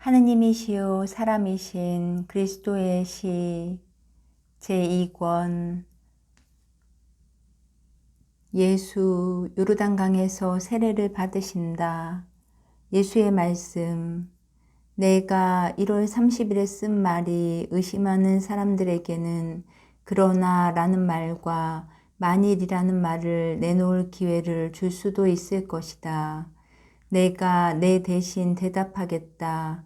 하느님이시요 사람이신 그리스도의 시 제2권. 예수 요르단강에서 세례를 받으신다. 예수의 말씀. 내가 1월 30일에 쓴 말이 의심하는 사람들에게는 그러나 라는 말과 만일이라는 말을 내놓을 기회를 줄 수도 있을 것이다. 내가 내 대신 대답하겠다.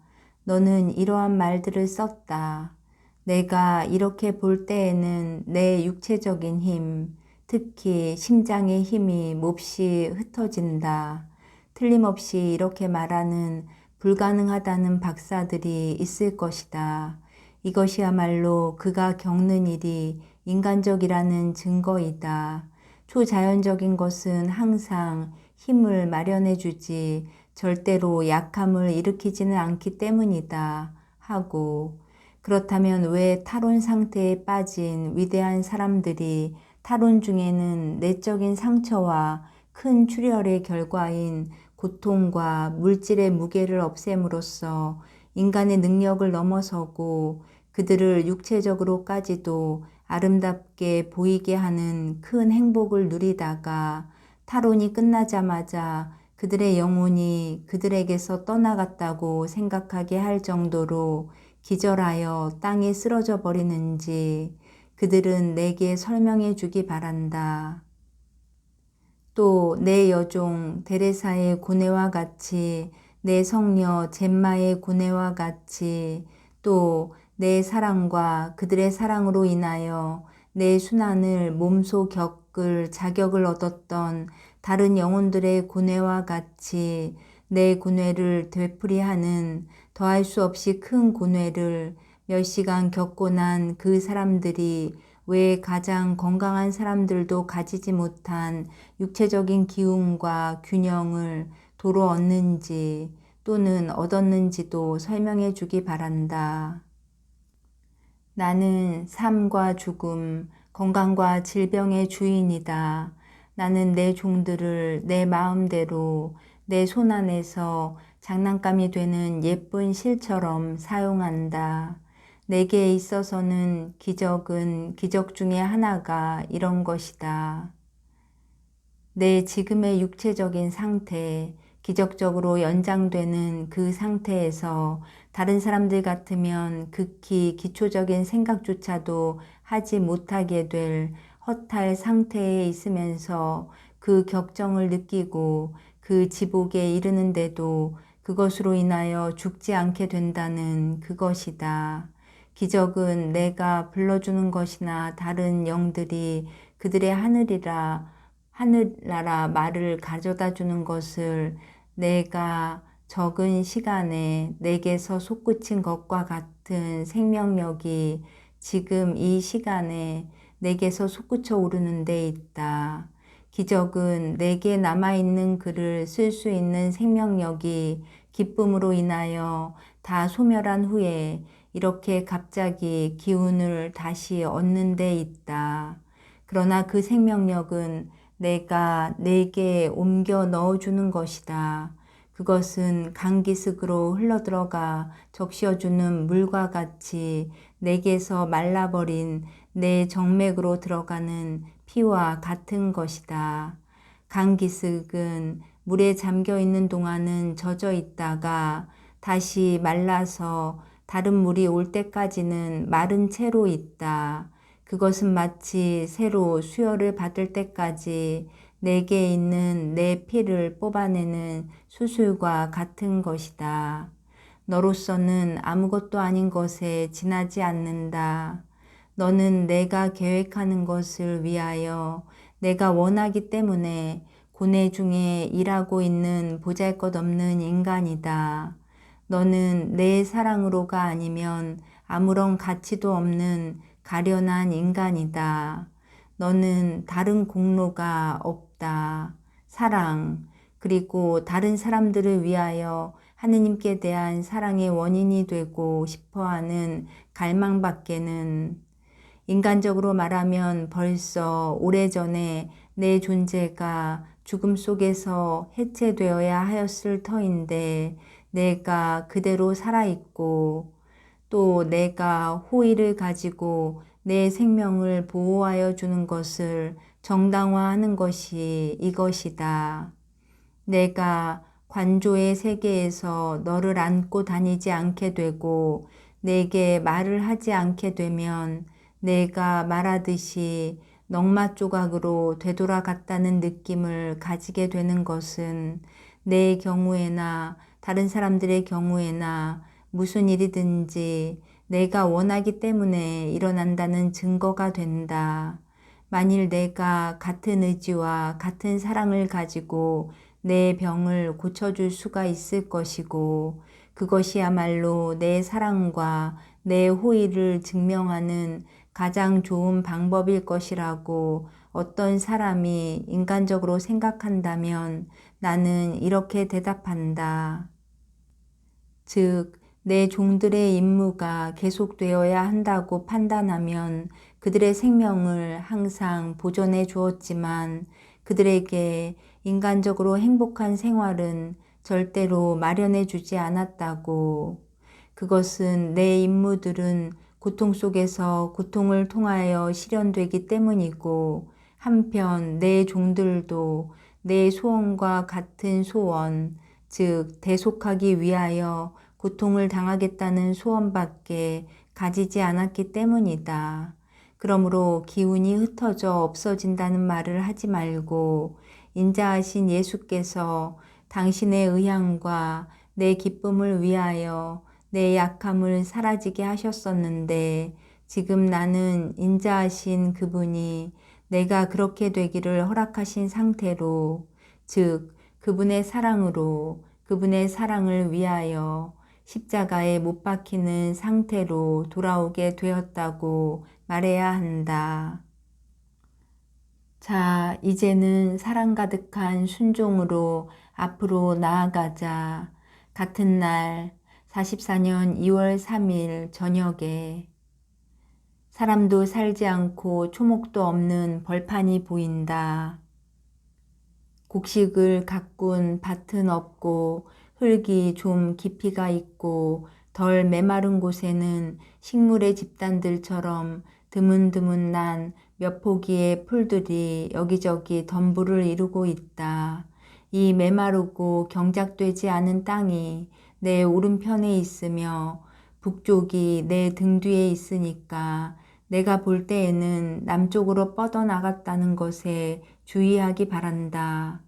너는 이러한 말들을 썼다. 내가 이렇게 볼 때에는 내 육체적인 힘, 특히 심장의 힘이 몹시 흩어진다. 틀림없이 이렇게 말하는 불가능하다는 박사들이 있을 것이다. 이것이야말로 그가 겪는 일이 인간적이라는 증거이다. 초자연적인 것은 항상 힘을 마련해 주지 절대로 약함을 일으키지는 않기 때문이다 하고, 그렇다면 왜 탈원 상태에 빠진 위대한 사람들이 탈원 중에는 내적인 상처와 큰 출혈의 결과인 고통과 물질의 무게를 없앰으로써 인간의 능력을 넘어서고 그들을 육체적으로까지도 아름답게 보이게 하는 큰 행복을 누리다가 탈원이 끝나자마자 그들의 영혼이 그들에게서 떠나갔다고 생각하게 할 정도로 기절하여 땅에 쓰러져 버리는지 그들은 내게 설명해 주기 바란다. 또 내 여종 데레사의 고뇌와 같이, 내 성녀 젬마의 고뇌와 같이, 또 내 사랑과 그들의 사랑으로 인하여 내 순환을 몸소 겪을 자격을 얻었던 다른 영혼들의 고뇌와 같이 내 고뇌를 되풀이하는 더할 수 없이 큰 고뇌를 몇 시간 겪고 난 그 사람들이 왜 가장 건강한 사람들도 가지지 못한 육체적인 기운과 균형을 도로 얻는지 또는 얻었는지도 설명해 주기 바란다. 나는 삶과 죽음, 건강과 질병의 주인이다. 나는 내 종들을 내 마음대로 내 손 안에서 장난감이 되는 예쁜 실처럼 사용한다. 내게 있어서는 기적은 기적 중에 하나가 이런 것이다. 내 지금의 육체적인 상태, 기적적으로 연장되는 그 상태에서 다른 사람들 같으면 극히 기초적인 생각조차도 하지 못하게 될 허탈 상태에 있으면서 그 격정을 느끼고 그 지복에 이르는데도 그것으로 인하여 죽지 않게 된다는 그것이다. 기적은 내가 불러주는 것이나 다른 영들이 그들의 하늘나라 말을 가져다 주는 것을 내가 적은 시간에 내게서 솟구친 것과 같은 생명력이 지금 이 시간에 내게서 솟구쳐 오르는 데 있다. 기적은 내게 남아있는 글을 쓸 수 있는 생명력이 기쁨으로 인하여 다 소멸한 후에 이렇게 갑자기 기운을 다시 얻는 데 있다. 그러나 그 생명력은 내가 내게 옮겨 넣어주는 것이다. 그것은 강기슭으로 흘러들어가 적셔주는 물과 같이 내게서 말라버린 내 정맥으로 들어가는 피와 같은 것이다. 강기슭은 물에 잠겨 있는 동안은 젖어 있다가 다시 말라서 다른 물이 올 때까지는 마른 채로 있다. 그것은 마치 새로 수혈을 받을 때까지 내게 있는 내 피를 뽑아내는 수술과 같은 것이다. 너로서는 아무것도 아닌 것에 지나지 않는다. 너는 내가 계획하는 것을 위하여 내가 원하기 때문에 고뇌 중에 일하고 있는 보잘것없는 인간이다. 너는 내 사랑으로가 아니면 아무런 가치도 없는 가련한 인간이다. 너는 다른 공로가 없다. 사랑, 그리고 다른 사람들을 위하여 하느님께 대한 사랑의 원인이 되고 싶어하는 갈망밖에는, 인간적으로 말하면 벌써 오래전에 내 존재가 죽음 속에서 해체되어야 하였을 터인데 내가 그대로 살아있고 또 내가 호의를 가지고 내 생명을 보호하여 주는 것을 정당화하는 것이 이것이다. 내가 관조의 세계에서 너를 안고 다니지 않게 되고 내게 말을 하지 않게 되면 내가 말하듯이 넝마 조각으로 되돌아갔다는 느낌을 가지게 되는 것은 내 경우에나 다른 사람들의 경우에나 무슨 일이든지 내가 원하기 때문에 일어난다는 증거가 된다. 만일 내가 같은 의지와 같은 사랑을 가지고 내 병을 고쳐줄 수가 있을 것이고 그것이야말로 내 사랑과 내 호의를 증명하는 가장 좋은 방법일 것이라고 어떤 사람이 인간적으로 생각한다면 나는 이렇게 대답한다. 즉, 내 종들의 임무가 계속되어야 한다고 판단하면 그들의 생명을 항상 보존해 주었지만 그들에게 인간적으로 행복한 생활은 절대로 마련해 주지 않았다고. 그것은 내 임무들은 고통 속에서 고통을 통하여 실현되기 때문이고 한편 내 종들도 내 소원과 같은 소원, 즉 대속하기 위하여 고통을 당하겠다는 소원밖에 가지지 않았기 때문이다. 그러므로 기운이 흩어져 없어진다는 말을 하지 말고 인자하신 예수께서 당신의 의향과 내 기쁨을 위하여 내 약함을 사라지게 하셨었는데 지금 나는 인자하신 그분이 내가 그렇게 되기를 허락하신 상태로, 즉 그분의 사랑으로 그분의 사랑을 위하여 십자가에 못 박히는 상태로 돌아오게 되었다고 말해야 한다. 자, 이제는 사랑 가득한 순종으로 앞으로 나아가자. 같은 날 44년 2월 3일 저녁에 사람도 살지 않고 초목도 없는 벌판이 보인다. 곡식을 가꾼 밭은 없고 흙이 좀 깊이가 있고 덜 메마른 곳에는 식물의 집단들처럼 드문드문한 몇 포기의 풀들이 여기저기 덤불을 이루고 있다. 이 메마르고 경작되지 않은 땅이 내 오른편에 있으며 북쪽이 내 등 뒤에 있으니까 내가 볼 때에는 남쪽으로 뻗어나갔다는 것에 주의하기 바란다.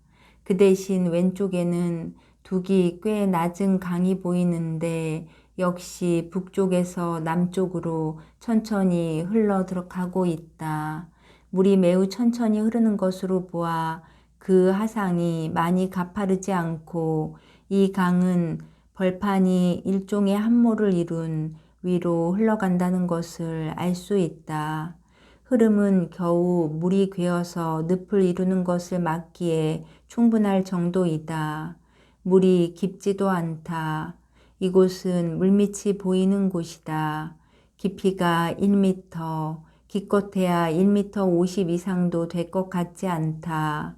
그 대신 왼쪽에는 둑이 꽤 낮은 강이 보이는데 역시 북쪽에서 남쪽으로 천천히 흘러 들어가고 있다. 물이 매우 천천히 흐르는 것으로 보아 그 하상이 많이 가파르지 않고 이 강은 벌판이 일종의 함모를 이룬 위로 흘러간다는 것을 알 수 있다. 흐름은 겨우 물이 괴어서 늪을 이루는 것을 막기에 충분할 정도이다. 물이 깊지도 않다. 이곳은 물밑이 보이는 곳이다. 깊이가 1m, 기껏해야 1m 50 이상도 될 것 같지 않다.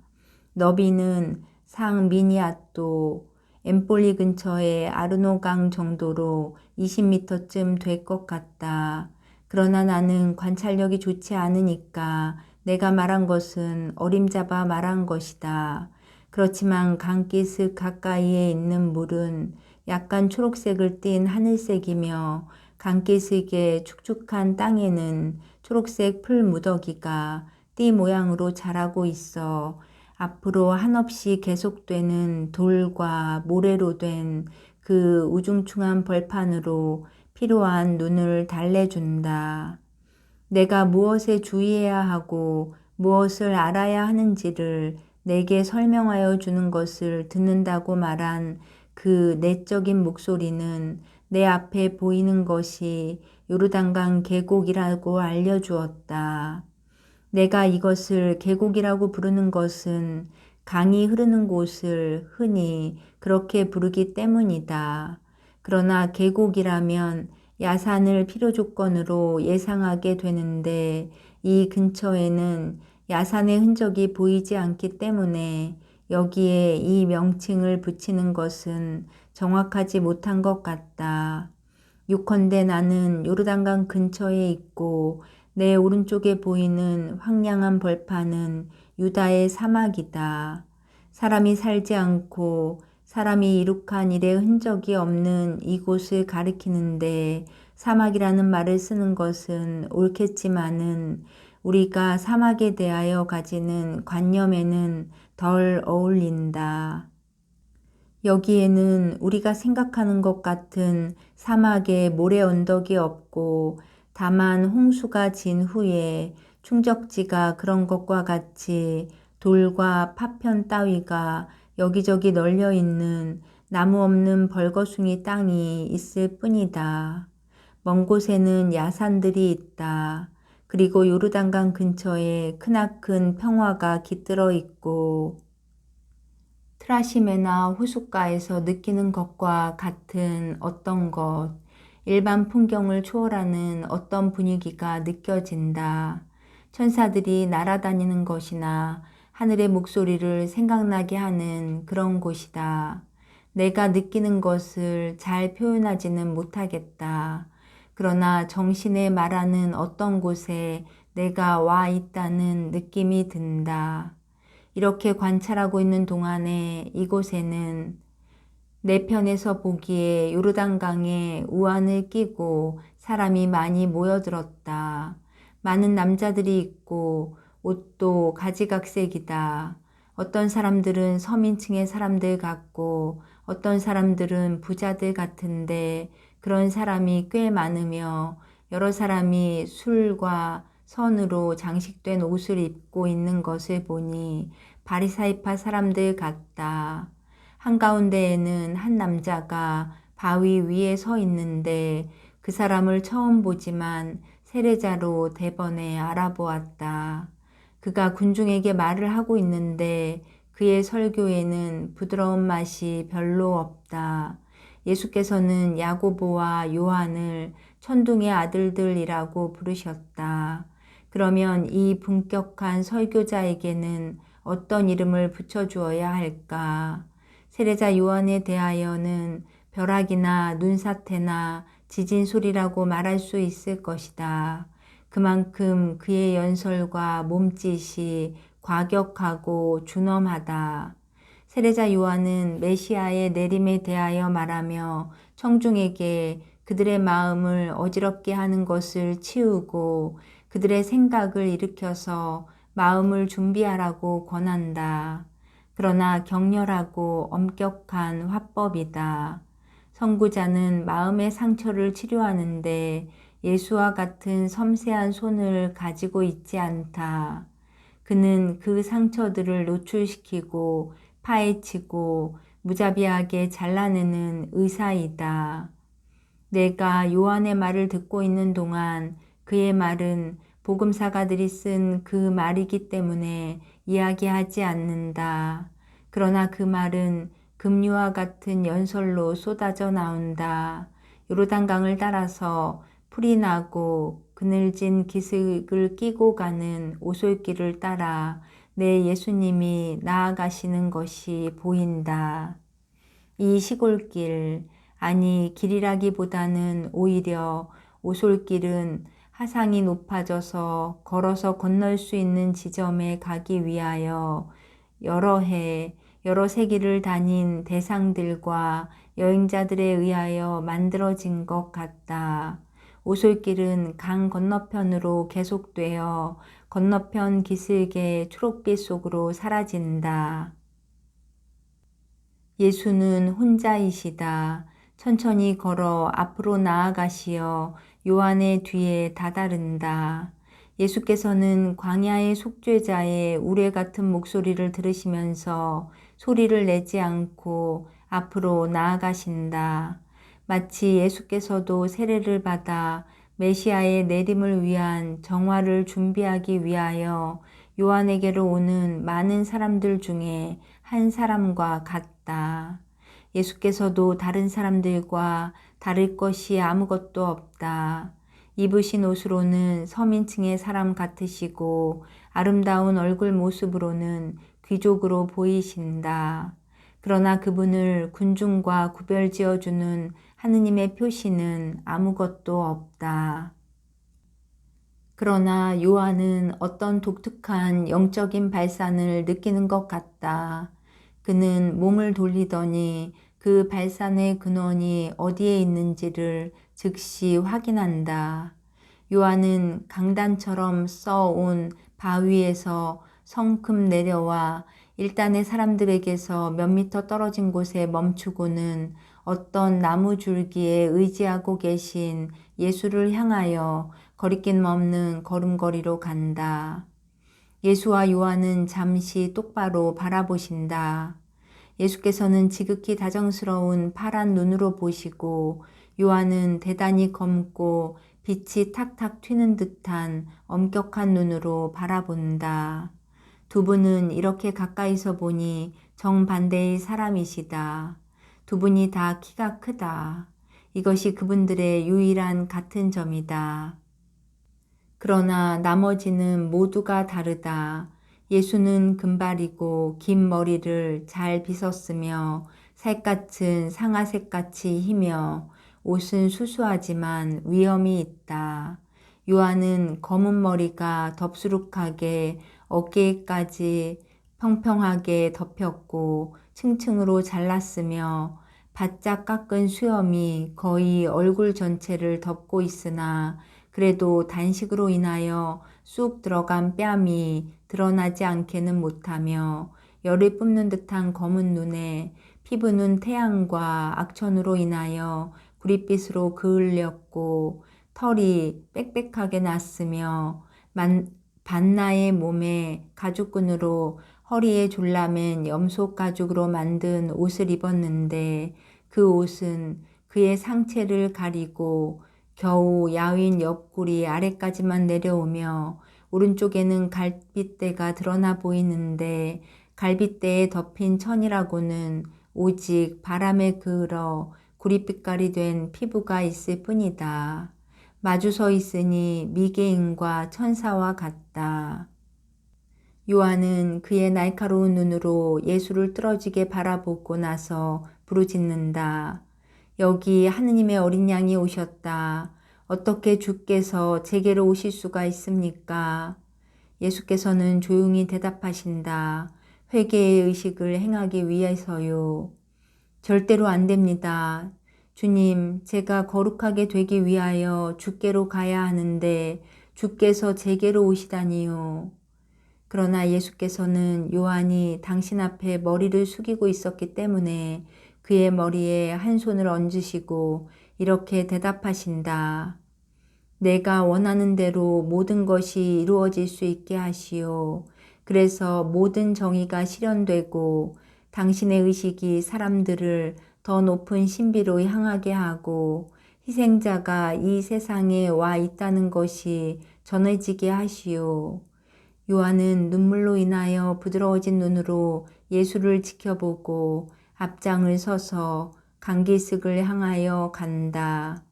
너비는 상 미니아또, 엠폴리 근처의 아르노강 정도로 20m쯤 될 것 같다. 그러나 나는 관찰력이 좋지 않으니까 내가 말한 것은 어림잡아 말한 것이다. 그렇지만 강기슭 가까이에 있는 물은 약간 초록색을 띤 하늘색이며 강기슭의 축축한 땅에는 초록색 풀 무더기가 띠 모양으로 자라고 있어 앞으로 한없이 계속되는 돌과 모래로 된 그 우중충한 벌판으로 필요한 눈을 달래준다. 내가 무엇에 주의해야 하고 무엇을 알아야 하는지를 내게 설명하여 주는 것을 듣는다고 말한 그 내적인 목소리는 내 앞에 보이는 것이 요르단강 계곡이라고 알려주었다. 내가 이것을 계곡이라고 부르는 것은 강이 흐르는 곳을 흔히 그렇게 부르기 때문이다. 그러나 계곡이라면 야산을 필요 조건으로 예상하게 되는데 이 근처에는 야산의 흔적이 보이지 않기 때문에 여기에 이 명칭을 붙이는 것은 정확하지 못한 것 같다. 요컨대 나는 요르단강 근처에 있고 내 오른쪽에 보이는 황량한 벌판은 유다의 사막이다. 사람이 살지 않고 사람이 이룩한 일의 흔적이 없는 이곳을 가리키는데 사막이라는 말을 쓰는 것은 옳겠지만은 우리가 사막에 대하여 가지는 관념에는 덜 어울린다. 여기에는 우리가 생각하는 것 같은 사막에 모래 언덕이 없고 다만 홍수가 진 후에 충적지가 그런 것과 같이 돌과 파편 따위가 여기저기 널려 있는 나무 없는 벌거숭이 땅이 있을 뿐이다. 먼 곳에는 야산들이 있다. 그리고 요르단강 근처에 크나큰 평화가 깃들어 있고 트라시메나 호숫가에서 느끼는 것과 같은 어떤 것, 일반 풍경을 초월하는 어떤 분위기가 느껴진다. 천사들이 날아다니는 것이나 하늘의 목소리를 생각나게 하는 그런 곳이다. 내가 느끼는 것을 잘 표현하지는 못하겠다. 그러나 정신에 말하는 어떤 곳에 내가 와 있다는 느낌이 든다. 이렇게 관찰하고 있는 동안에 이곳에는 내 편에서 보기에 요르단강에 우환을 끼고 사람이 많이 모여들었다. 많은 남자들이 있고 옷도 가지각색이다. 어떤 사람들은 서민층의 사람들 같고 어떤 사람들은 부자들 같은데 그런 사람이 꽤 많으며 여러 사람이 술과 선으로 장식된 옷을 입고 있는 것을 보니 바리사이파 사람들 같다. 한가운데에는 한 남자가 바위 위에 서 있는데 그 사람을 처음 보지만 세례자로 대번에 알아보았다. 그가 군중에게 말을 하고 있는데 그의 설교에는 부드러운 맛이 별로 없다. 예수께서는 야고보와 요한을 천둥의 아들들이라고 부르셨다. 그러면 이 분격한 설교자에게는 어떤 이름을 붙여주어야 할까? 세례자 요한에 대하여는 벼락이나 눈사태나 지진 소리라고 말할 수 있을 것이다. 그만큼 그의 연설과 몸짓이 과격하고 준엄하다. 세례자 요한은 메시아의 내림에 대하여 말하며 청중에게 그들의 마음을 어지럽게 하는 것을 치우고 그들의 생각을 일으켜서 마음을 준비하라고 권한다. 그러나 격렬하고 엄격한 화법이다. 선구자는 마음의 상처를 치료하는데 예수와 같은 섬세한 손을 가지고 있지 않다. 그는 그 상처들을 노출시키고 파헤치고 무자비하게 잘라내는 의사이다. 내가 요한의 말을 듣고 있는 동안 그의 말은 복음사가들이 쓴 그 말이기 때문에 이야기하지 않는다. 그러나 그 말은 급류와 같은 연설로 쏟아져 나온다. 요르단강을 따라서 풀이 나고 그늘진 기슭을 끼고 가는 오솔길을 따라 내 예수님이 나아가시는 것이 보인다. 이 시골길, 아니 길이라기보다는 오히려 오솔길은 하상이 높아져서 걸어서 건널 수 있는 지점에 가기 위하여 여러 해, 여러 세기를 다닌 대상들과 여행자들에 의하여 만들어진 것 같다. 오솔길은 강 건너편으로 계속되어 건너편 기슭의 초록빛 속으로 사라진다. 예수는 혼자이시다. 천천히 걸어 앞으로 나아가시어 요한의 뒤에 다다른다. 예수께서는 광야의 속죄자의 우레 같은 목소리를 들으시면서 소리를 내지 않고 앞으로 나아가신다. 마치 예수께서도 세례를 받아 메시아의 내림을 위한 정화를 준비하기 위하여 요한에게로 오는 많은 사람들 중에 한 사람과 같다. 예수께서도 다른 사람들과 다를 것이 아무것도 없다. 입으신 옷으로는 서민층의 사람 같으시고 아름다운 얼굴 모습으로는 귀족으로 보이신다. 그러나 그분을 군중과 구별지어주는 하느님의 표시는 아무것도 없다. 그러나 요한은 어떤 독특한 영적인 발산을 느끼는 것 같다. 그는 몸을 돌리더니 그 발산의 근원이 어디에 있는지를 즉시 확인한다. 요한은 강단처럼 써온 바위에서 성큼 내려와 일단의 사람들에게서 몇 미터 떨어진 곳에 멈추고는 어떤 나무 줄기에 의지하고 계신 예수를 향하여 거리낌 없는 걸음걸이로 간다. 예수와 요한은 잠시 똑바로 바라보신다. 예수께서는 지극히 다정스러운 파란 눈으로 보시고 요한은 대단히 검고 빛이 탁탁 튀는 듯한 엄격한 눈으로 바라본다. 두 분은 이렇게 가까이서 보니 정반대의 사람이시다. 두 분이 다 키가 크다. 이것이 그분들의 유일한 같은 점이다. 그러나 나머지는 모두가 다르다. 예수는 금발이고 긴 머리를 잘 빗었으며 살갗은 상아색같이 희며 옷은 수수하지만 위엄이 있다. 요한은 검은 머리가 덥수룩하게 어깨까지 평평하게 덮였고 층층으로 잘랐으며 바짝 깎은 수염이 거의 얼굴 전체를 덮고 있으나 그래도 단식으로 인하여 쑥 들어간 뺨이 드러나지 않게는 못하며 열을 뿜는 듯한 검은 눈에 피부는 태양과 악천후로 인하여 구릿빛으로 그을렸고 털이 빽빽하게 났으며 반나의 몸에 가죽끈으로 허리에 졸라맨 염소 가죽으로 만든 옷을 입었는데 그 옷은 그의 상체를 가리고 겨우 야윈 옆구리 아래까지만 내려오며 오른쪽에는 갈빗대가 드러나 보이는데 갈빗대에 덮인 천이라고는 오직 바람에 그을어 구릿빛깔이 된 피부가 있을 뿐이다. 마주 서 있으니 미개인과 천사와 같다. 요한은 그의 날카로운 눈으로 예수를 뚫어지게 바라보고 나서 부르짖는다. 여기 하느님의 어린 양이 오셨다. 어떻게 주께서 제게로 오실 수가 있습니까? 예수께서는 조용히 대답하신다. 회개의 의식을 행하기 위해서요. 절대로 안 됩니다. 주님, 제가 거룩하게 되기 위하여 주께로 가야 하는데 주께서 제게로 오시다니요. 그러나 예수께서는 요한이 당신 앞에 머리를 숙이고 있었기 때문에 그의 머리에 한 손을 얹으시고 이렇게 대답하신다. 내가 원하는 대로 모든 것이 이루어질 수 있게 하시오. 그래서 모든 정의가 실현되고 당신의 의식이 사람들을 더 높은 신비로 향하게 하고 희생자가 이 세상에 와 있다는 것이 전해지게 하시오. 요한은 눈물로 인하여 부드러워진 눈으로 예수를 지켜보고 앞장을 서서 강기슭을 향하여 간다.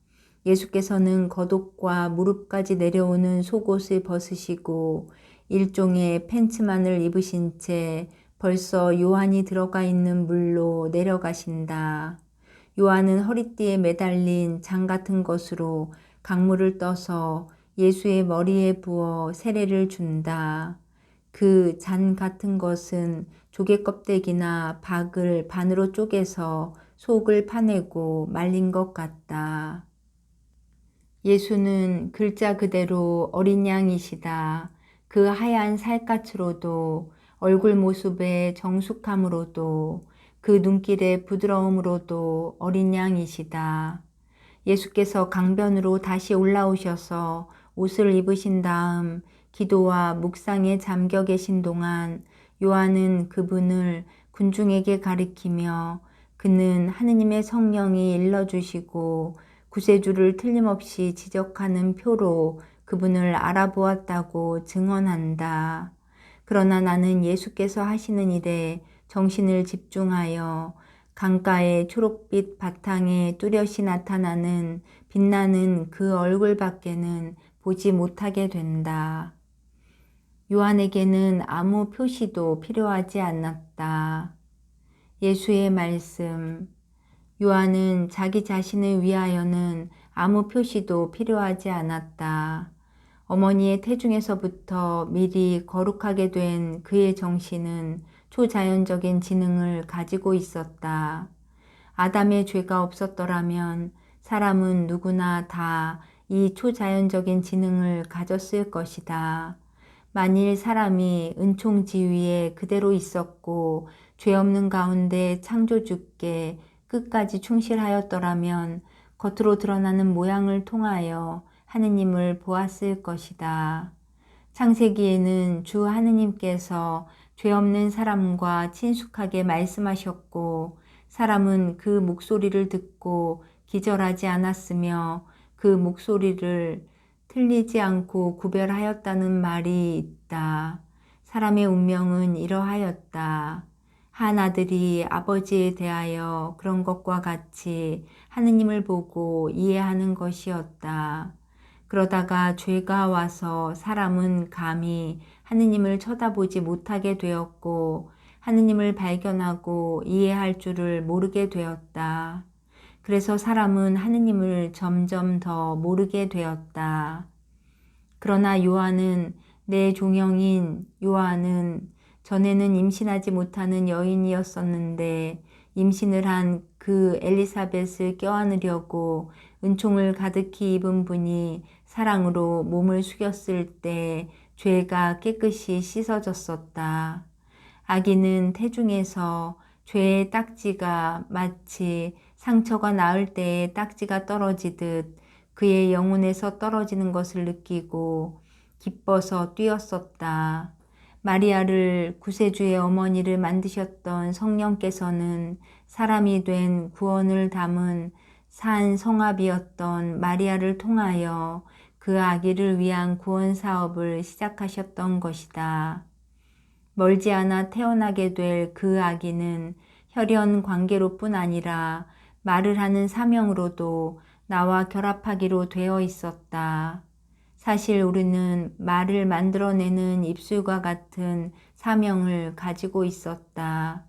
예수께서는 겉옷과 무릎까지 내려오는 속옷을 벗으시고 일종의 팬츠만을 입으신 채 벌써 요한이 들어가 있는 물로 내려가신다. 요한은 허리띠에 매달린 장 같은 것으로 강물을 떠서 예수의 머리에 부어 세례를 준다. 그 잔 같은 것은 조개 껍데기나 박을 반으로 쪼개서 속을 파내고 말린 것 같다. 예수는 글자 그대로 어린 양이시다. 그 하얀 살갗으로도 얼굴 모습의 정숙함으로도 그 눈길의 부드러움으로도 어린 양이시다. 예수께서 강변으로 다시 올라오셔서 옷을 입으신 다음 기도와 묵상에 잠겨 계신 동안 요한은 그분을 군중에게 가리키며 그는 하느님의 성령이 일러주시고 구세주를 틀림없이 지적하는 표로 그분을 알아보았다고 증언한다. 그러나 나는 예수께서 하시는 일에 정신을 집중하여 강가의 초록빛 바탕에 뚜렷이 나타나는 빛나는 그 얼굴밖에는 보지 못하게 된다. 요한에게는 아무 표시도 필요하지 않았다. 예수의 말씀. 요한은 자기 자신을 위하여는 아무 표시도 필요하지 않았다. 어머니의 태중에서부터 미리 거룩하게 된 그의 정신은 초자연적인 지능을 가지고 있었다. 아담의 죄가 없었더라면 사람은 누구나 다 이 초자연적인 지능을 가졌을 것이다. 만일 사람이 은총지위에 그대로 있었고 죄 없는 가운데 창조주께 끝까지 충실하였더라면 겉으로 드러나는 모양을 통하여 하느님을 보았을 것이다. 창세기에는 주 하느님께서 죄 없는 사람과 친숙하게 말씀하셨고 사람은 그 목소리를 듣고 기절하지 않았으며 그 목소리를 틀리지 않고 구별하였다는 말이 있다. 사람의 운명은 이러하였다. 한 아들이 아버지에 대하여 그런 것과 같이 하느님을 보고 이해하는 것이었다. 그러다가 죄가 와서 사람은 감히 하느님을 쳐다보지 못하게 되었고 하느님을 발견하고 이해할 줄을 모르게 되었다. 그래서 사람은 하느님을 점점 더 모르게 되었다. 그러나 요한은 내 종형인 요한은 전에는 임신하지 못하는 여인이었었는데 임신을 한 그 엘리사벳을 껴안으려고 은총을 가득히 입은 분이 사랑으로 몸을 숙였을 때 죄가 깨끗이 씻어졌었다. 아기는 태중에서 죄의 딱지가 마치 상처가 나을 때에 딱지가 떨어지듯 그의 영혼에서 떨어지는 것을 느끼고 기뻐서 뛰었었다. 마리아를 구세주의 어머니를 만드셨던 성령께서는 사람이 된 구원을 담은 산 성압이었던 마리아를 통하여 그 아기를 위한 구원 사업을 시작하셨던 것이다. 멀지 않아 태어나게 될 그 아기는 혈연 관계로뿐 아니라 말을 하는 사명으로도 나와 결합하기로 되어 있었다. 사실 우리는 말을 만들어내는 입술과 같은 사명을 가지고 있었다.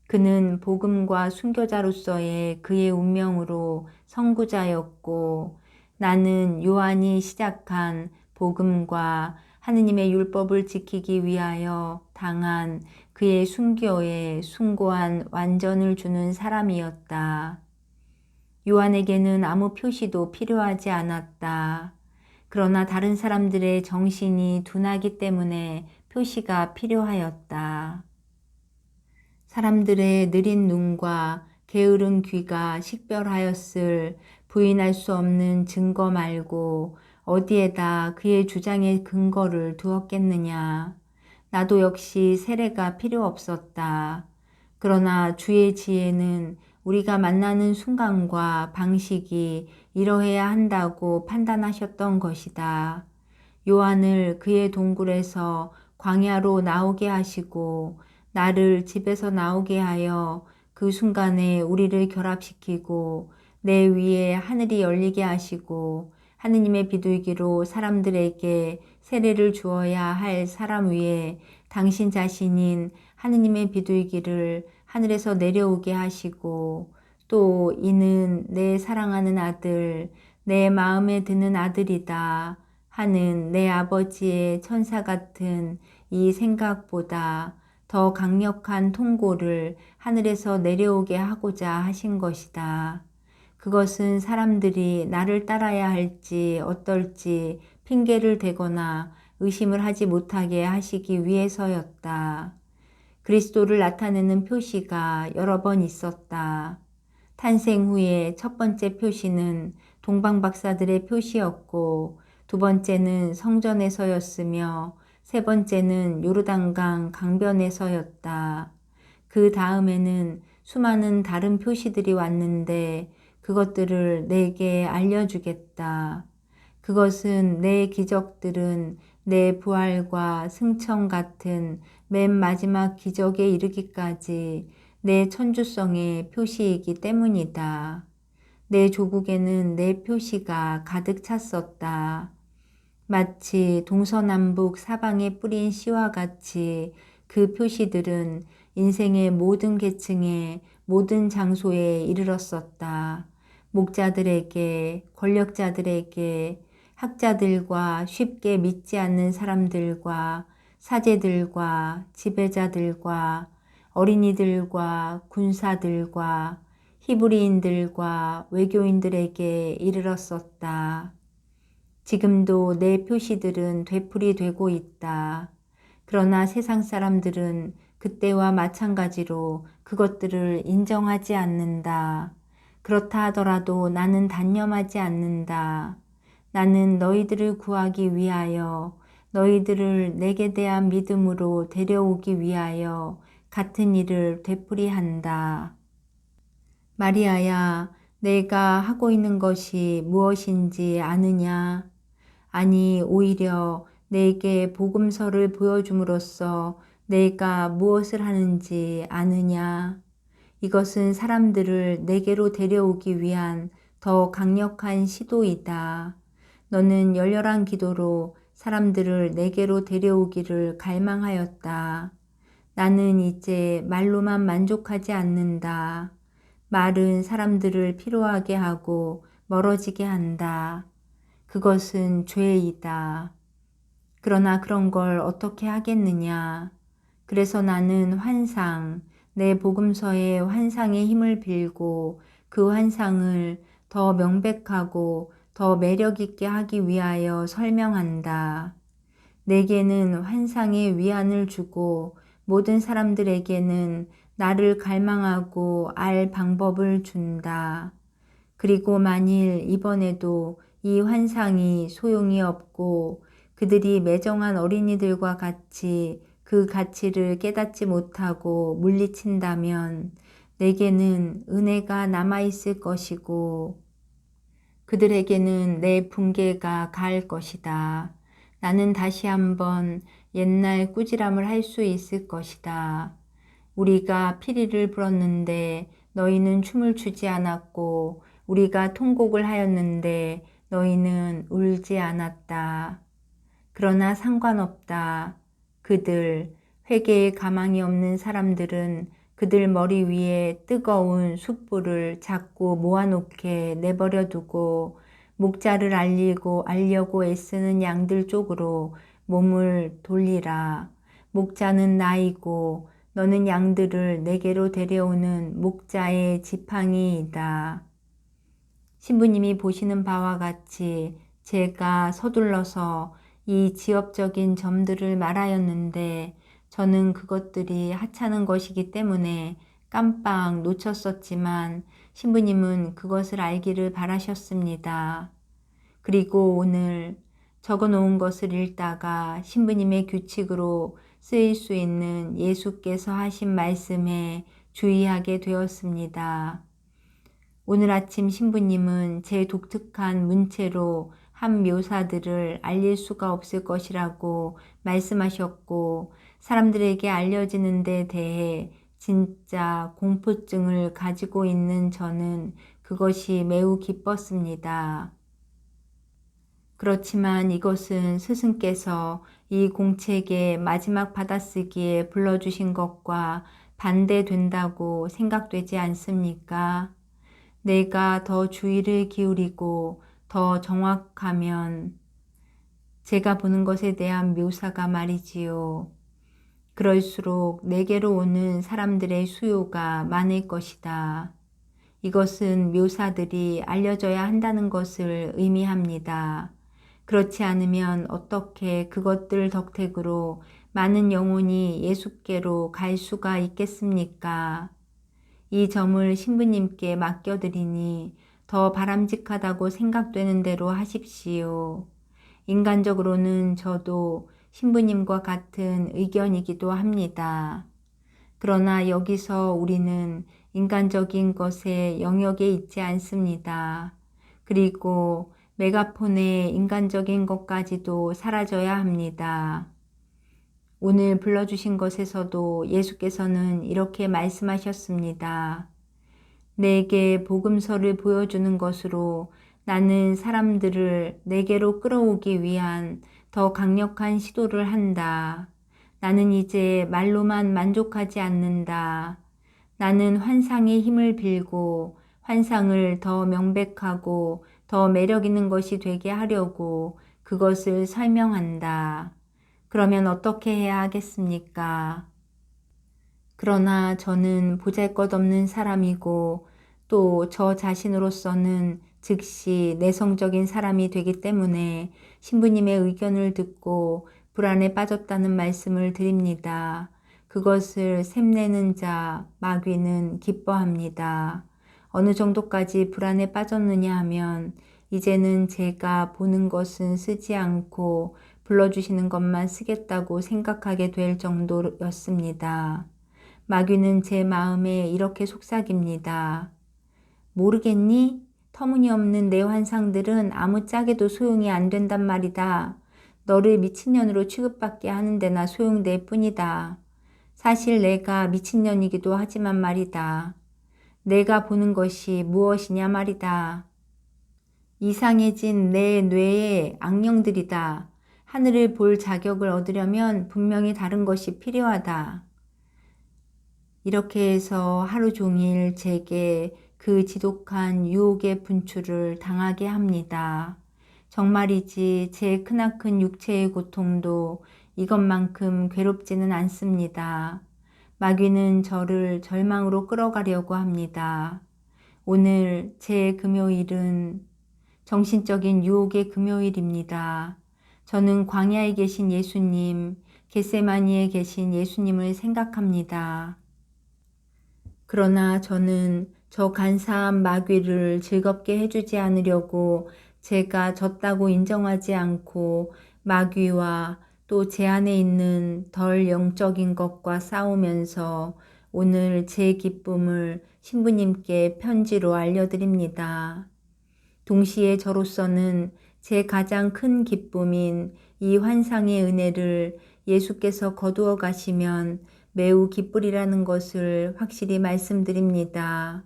그는 복음과 순교자로서의 그의 운명으로 선구자였고 나는 요한이 시작한 복음과 하느님의 율법을 지키기 위하여 당한 그의 순교에 숭고한 완전을 주는 사람이었다. 요한에게는 아무 표시도 필요하지 않았다. 그러나 다른 사람들의 정신이 둔하기 때문에 표시가 필요하였다. 사람들의 느린 눈과 게으른 귀가 식별하였을 부인할 수 없는 증거 말고 어디에다 그의 주장의 근거를 두었겠느냐. 나도 역시 세례가 필요 없었다. 그러나 주의 지혜는 우리가 만나는 순간과 방식이 이러해야 한다고 판단하셨던 것이다. 요한을 그의 동굴에서 광야로 나오게 하시고 나를 집에서 나오게 하여 그 순간에 우리를 결합시키고 내 위에 하늘이 열리게 하시고 하느님의 비둘기로 사람들에게 세례를 주어야 할 사람 위에 당신 자신인 하느님의 비둘기를 하늘에서 내려오게 하시고 또 이는 내 사랑하는 아들, 내 마음에 드는 아들이다 하는 내 아버지의 천사 같은 이 생각보다 더 강력한 통고를 하늘에서 내려오게 하고자 하신 것이다. 그것은 사람들이 나를 따라야 할지 어떨지 핑계를 대거나 의심을 하지 못하게 하시기 위해서였다. 그리스도를 나타내는 표시가 여러 번 있었다. 탄생 후에 첫 번째 표시는 동방박사들의 표시였고 두 번째는 성전에서였으며 세 번째는 요르단강 강변에서였다. 그 다음에는 수많은 다른 표시들이 왔는데 그것들을 내게 알려주겠다. 그것은 내 기적들은 내 부활과 승천 같은 맨 마지막 기적에 이르기까지 내 천주성의 표시이기 때문이다. 내 조국에는 내 표시가 가득 찼었다. 마치 동서남북 사방에 뿌린 씨와 같이 그 표시들은 인생의 모든 계층에 모든 장소에 이르렀었다. 목자들에게, 권력자들에게, 학자들과 쉽게 믿지 않는 사람들과 사제들과 지배자들과 어린이들과 군사들과 히브리인들과 외교인들에게 이르렀었다. 지금도 내 표시들은 되풀이되고 있다. 그러나 세상 사람들은 그때와 마찬가지로 그것들을 인정하지 않는다. 그렇다 하더라도 나는 단념하지 않는다. 나는 너희들을 구하기 위하여 너희들을 내게 대한 믿음으로 데려오기 위하여 같은 일을 되풀이한다. 마리아야, 내가 하고 있는 것이 무엇인지 아느냐? 아니, 오히려 내게 복음서를 보여줌으로써 내가 무엇을 하는지 아느냐? 이것은 사람들을 내게로 데려오기 위한 더 강력한 시도이다. 너는 열렬한 기도로 사람들을 내게로 데려오기를 갈망하였다. 나는 이제 말로만 만족하지 않는다. 말은 사람들을 피로하게 하고 멀어지게 한다. 그것은 죄이다. 그러나 그런 걸 어떻게 하겠느냐. 그래서 나는 환상, 내 복음서의 환상의 힘을 빌고 그 환상을 더 명백하고 더 매력 있게 하기 위하여 설명한다. 내게는 환상의 위안을 주고 모든 사람들에게는 나를 갈망하고 알 방법을 준다. 그리고 만일 이번에도 이 환상이 소용이 없고 그들이 매정한 어린이들과 같이 그 가치를 깨닫지 못하고 물리친다면 내게는 은혜가 남아있을 것이고 그들에게는 내 붕괴가 가할 것이다. 나는 다시 한번 옛날 꾸지람을 할 수 있을 것이다. 우리가 피리를 불었는데 너희는 춤을 추지 않았고 우리가 통곡을 하였는데 너희는 울지 않았다. 그러나 상관없다. 그들, 회개에 가망이 없는 사람들은 그들 머리 위에 뜨거운 숯불을 자꾸 모아놓게 내버려 두고 목자를 알려고 애쓰는 양들 쪽으로 몸을 돌리라. 목자는 나이고 너는 양들을 내게로 데려오는 목자의 지팡이이다. 신부님이 보시는 바와 같이 제가 서둘러서 이 지엽적인 점들을 말하였는데 저는 그것들이 하찮은 것이기 때문에 깜빡 놓쳤었지만 신부님은 그것을 알기를 바라셨습니다. 그리고 오늘 적어놓은 것을 읽다가 신부님의 규칙으로 쓰일 수 있는 예수께서 하신 말씀에 주의하게 되었습니다. 오늘 아침 신부님은 제 독특한 문체로 한 묘사들을 알릴 수가 없을 것이라고 말씀하셨고 사람들에게 알려지는 데 대해 진짜 공포증을 가지고 있는 저는 그것이 매우 기뻤습니다. 그렇지만 이것은 스승께서 이 공책의 마지막 받아쓰기에 불러주신 것과 반대된다고 생각되지 않습니까? 내가 더 주의를 기울이고 더 정확하면 제가 보는 것에 대한 묘사가 말이지요. 그럴수록 내게로 오는 사람들의 수요가 많을 것이다. 이것은 묘사들이 알려져야 한다는 것을 의미합니다. 그렇지 않으면 어떻게 그것들 덕택으로 많은 영혼이 예수께로 갈 수가 있겠습니까? 이 점을 신부님께 맡겨드리니 더 바람직하다고 생각되는 대로 하십시오. 인간적으로는 저도 신부님과 같은 의견이기도 합니다. 그러나 여기서 우리는 인간적인 것의 영역에 있지 않습니다. 그리고 메가폰의 인간적인 것까지도 사라져야 합니다. 오늘 불러주신 것에서도 예수께서는 이렇게 말씀하셨습니다. 내게 복음서를 보여주는 것으로 나는 사람들을 내게로 끌어오기 위한 더 강력한 시도를 한다. 나는 이제 말로만 만족하지 않는다. 나는 환상의 힘을 빌고 환상을 더 명백하고 더 매력 있는 것이 되게 하려고 그것을 설명한다. 그러면 어떻게 해야 하겠습니까? 그러나 저는 보잘것없는 사람이고 또 저 자신으로서는 즉시 내성적인 사람이 되기 때문에 신부님의 의견을 듣고 불안에 빠졌다는 말씀을 드립니다. 그것을 샘내는 자, 마귀는 기뻐합니다. 어느 정도까지 불안에 빠졌느냐 하면 이제는 제가 보는 것은 쓰지 않고 불러주시는 것만 쓰겠다고 생각하게 될 정도였습니다. 마귀는 제 마음에 이렇게 속삭입니다. 모르겠니? 터무니없는 내 환상들은 아무짝에도 소용이 안 된단 말이다. 너를 미친년으로 취급받게 하는 데나 소용될 뿐이다. 사실 내가 미친년이기도 하지만 말이다. 내가 보는 것이 무엇이냐 말이다. 이상해진 내 뇌의 악령들이다. 하늘을 볼 자격을 얻으려면 분명히 다른 것이 필요하다. 이렇게 해서 하루 종일 제게 그 지독한 유혹의 분출을 당하게 합니다. 정말이지 제 크나큰 육체의 고통도 이것만큼 괴롭지는 않습니다. 마귀는 저를 절망으로 끌어가려고 합니다. 오늘 제 금요일은 정신적인 유혹의 금요일입니다. 저는 광야에 계신 예수님, 겟세마니에 계신 예수님을 생각합니다. 그러나 저는 저 간사한 마귀를 즐겁게 해주지 않으려고 제가 졌다고 인정하지 않고 마귀와 또 제 안에 있는 덜 영적인 것과 싸우면서 오늘 제 기쁨을 신부님께 편지로 알려드립니다. 동시에 저로서는 제 가장 큰 기쁨인 이 환상의 은혜를 예수께서 거두어 가시면 매우 기쁘리라는 것을 확실히 말씀드립니다.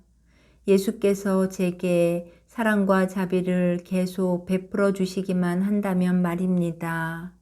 예수께서 제게 사랑과 자비를 계속 베풀어 주시기만 한다면 말입니다.